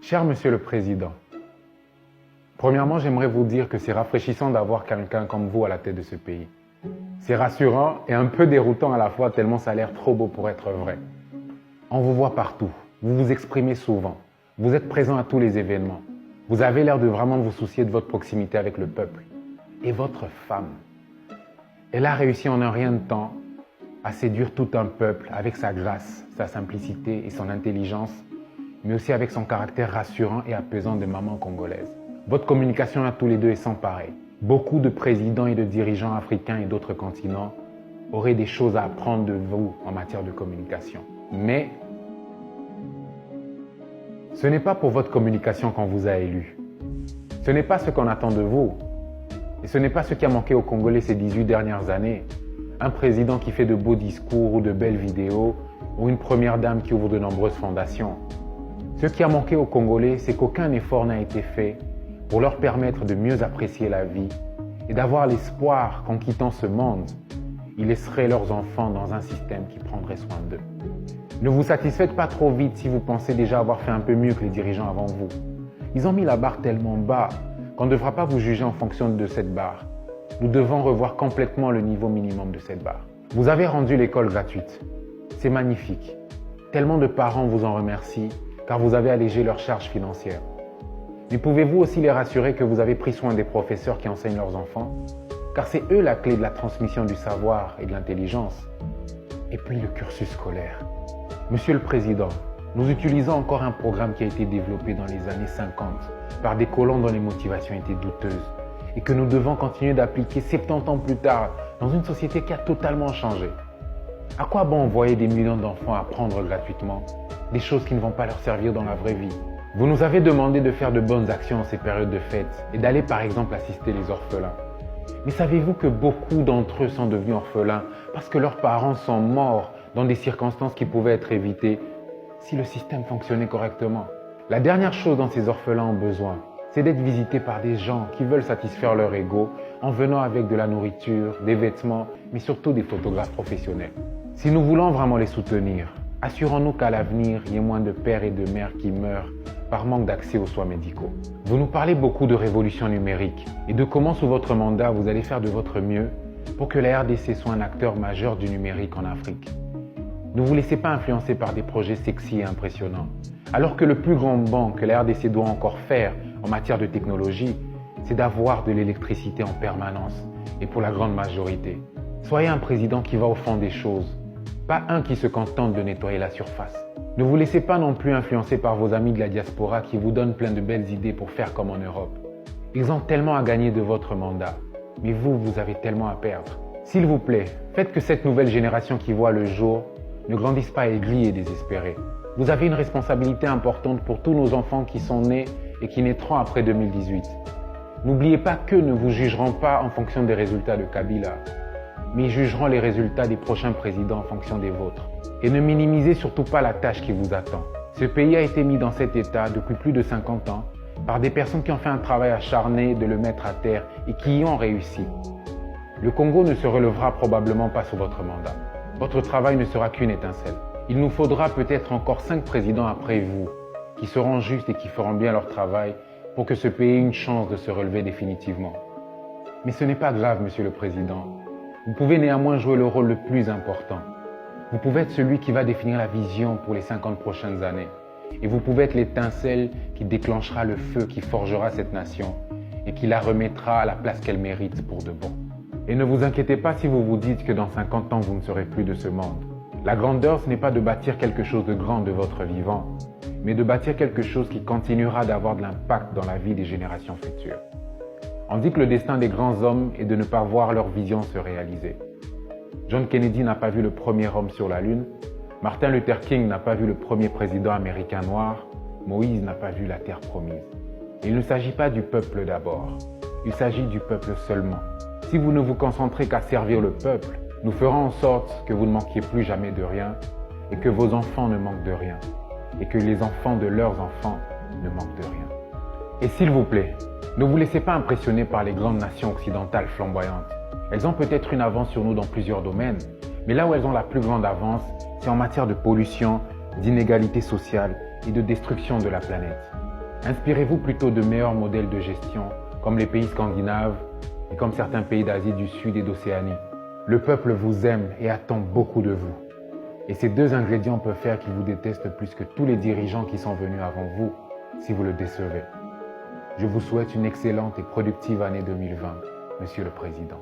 Cher Monsieur le Président, premièrement, j'aimerais vous dire que c'est rafraîchissant d'avoir quelqu'un comme vous à la tête de ce pays. C'est rassurant et un peu déroutant à la fois tellement ça a l'air trop beau pour être vrai. On vous voit partout, vous vous exprimez souvent, vous êtes présent à tous les événements. Vous avez l'air de vraiment vous soucier de votre proximité avec le peuple. Et votre femme, elle a réussi en un rien de temps à séduire tout un peuple avec sa grâce, sa simplicité et son intelligence, mais aussi avec son caractère rassurant et apaisant de maman congolaise. Votre communication à tous les deux est sans pareil. Beaucoup de présidents et de dirigeants africains et d'autres continents auraient des choses à apprendre de vous en matière de communication. Mais ce n'est pas pour votre communication qu'on vous a élu. Ce n'est pas ce qu'on attend de vous. Et ce n'est pas ce qui a manqué aux Congolais ces 18 dernières années. Un président qui fait de beaux discours ou de belles vidéos, ou une première dame qui ouvre de nombreuses fondations. Ce qui a manqué aux Congolais, c'est qu'aucun effort n'a été fait pour leur permettre de mieux apprécier la vie et d'avoir l'espoir qu'en quittant ce monde, ils laisseraient leurs enfants dans un système qui prendrait soin d'eux. Ne vous satisfaites pas trop vite si vous pensez déjà avoir fait un peu mieux que les dirigeants avant vous. Ils ont mis la barre tellement bas qu'on ne devra pas vous juger en fonction de cette barre. Nous devons revoir complètement le niveau minimum de cette barre. Vous avez rendu l'école gratuite. C'est magnifique. Tellement de parents vous en remercient car vous avez allégé leurs charges financières. Mais pouvez-vous aussi les rassurer que vous avez pris soin des professeurs qui enseignent leurs enfants? Car c'est eux la clé de la transmission du savoir et de l'intelligence. Et puis le cursus scolaire. Monsieur le Président, nous utilisons encore un programme qui a été développé dans les années 50 par des colons dont les motivations étaient douteuses et que nous devons continuer d'appliquer 70 ans plus tard dans une société qui a totalement changé. À quoi bon envoyer des millions d'enfants apprendre gratuitement des choses qui ne vont pas leur servir dans la vraie vie? Vous nous avez demandé de faire de bonnes actions en ces périodes de fête et d'aller par exemple assister les orphelins. Mais savez-vous que beaucoup d'entre eux sont devenus orphelins parce que leurs parents sont morts dans des circonstances qui pouvaient être évitées si le système fonctionnait correctement? La dernière chose dont ces orphelins ont besoin, c'est d'être visités par des gens qui veulent satisfaire leur ego en venant avec de la nourriture, des vêtements, mais surtout des photographes professionnels. Si nous voulons vraiment les soutenir, assurons-nous qu'à l'avenir, il y ait moins de pères et de mères qui meurent par manque d'accès aux soins médicaux. Vous nous parlez beaucoup de révolution numérique et de comment sous votre mandat vous allez faire de votre mieux pour que la RDC soit un acteur majeur du numérique en Afrique. Ne vous laissez pas influencer par des projets sexy et impressionnants. Alors que le plus grand bond que la RDC doit encore faire en matière de technologie, c'est d'avoir de l'électricité en permanence et pour la grande majorité. Soyez un président qui va au fond des choses, pas un qui se contente de nettoyer la surface. Ne vous laissez pas non plus influencer par vos amis de la diaspora qui vous donnent plein de belles idées pour faire comme en Europe. Ils ont tellement à gagner de votre mandat, mais vous, vous avez tellement à perdre. S'il vous plaît, faites que cette nouvelle génération qui voit le jour ne grandisse pas aigrie et désespérée. Vous avez une responsabilité importante pour tous nos enfants qui sont nés et qui naîtront après 2018. N'oubliez pas qu'eux ne vous jugeront pas en fonction des résultats de Kabila, mais ils jugeront les résultats des prochains présidents en fonction des vôtres. Et ne minimisez surtout pas la tâche qui vous attend. Ce pays a été mis dans cet état depuis plus de 50 ans par des personnes qui ont fait un travail acharné de le mettre à terre et qui y ont réussi. Le Congo ne se relèvera probablement pas sous votre mandat. Votre travail ne sera qu'une étincelle. Il nous faudra peut-être encore 5 présidents après vous, qui seront justes et qui feront bien leur travail pour que ce pays ait une chance de se relever définitivement. Mais ce n'est pas grave, Monsieur le Président. Vous pouvez néanmoins jouer le rôle le plus important. Vous pouvez être celui qui va définir la vision pour les 50 prochaines années. Et vous pouvez être l'étincelle qui déclenchera le feu qui forgera cette nation et qui la remettra à la place qu'elle mérite pour de bon. Et ne vous inquiétez pas si vous vous dites que dans 50 ans, vous ne serez plus de ce monde. La grandeur, ce n'est pas de bâtir quelque chose de grand de votre vivant, mais de bâtir quelque chose qui continuera d'avoir de l'impact dans la vie des générations futures. On dit que le destin des grands hommes est de ne pas voir leur vision se réaliser. John Kennedy n'a pas vu le premier homme sur la Lune, Martin Luther King n'a pas vu le premier président américain noir, Moïse n'a pas vu la terre promise. Il ne s'agit pas du peuple d'abord, il s'agit du peuple seulement. Si vous ne vous concentrez qu'à servir le peuple, nous ferons en sorte que vous ne manquiez plus jamais de rien et que vos enfants ne manquent de rien et que les enfants de leurs enfants ne manquent de rien. Et s'il vous plaît, ne vous laissez pas impressionner par les grandes nations occidentales flamboyantes. Elles ont peut-être une avance sur nous dans plusieurs domaines, mais là où elles ont la plus grande avance, c'est en matière de pollution, d'inégalité sociale et de destruction de la planète. Inspirez-vous plutôt de meilleurs modèles de gestion, comme les pays scandinaves et comme certains pays d'Asie du Sud et d'Océanie. Le peuple vous aime et attend beaucoup de vous. Et ces deux ingrédients peuvent faire qu'il vous déteste plus que tous les dirigeants qui sont venus avant vous, si vous le décevez. Je vous souhaite une excellente et productive année 2020, Monsieur le Président.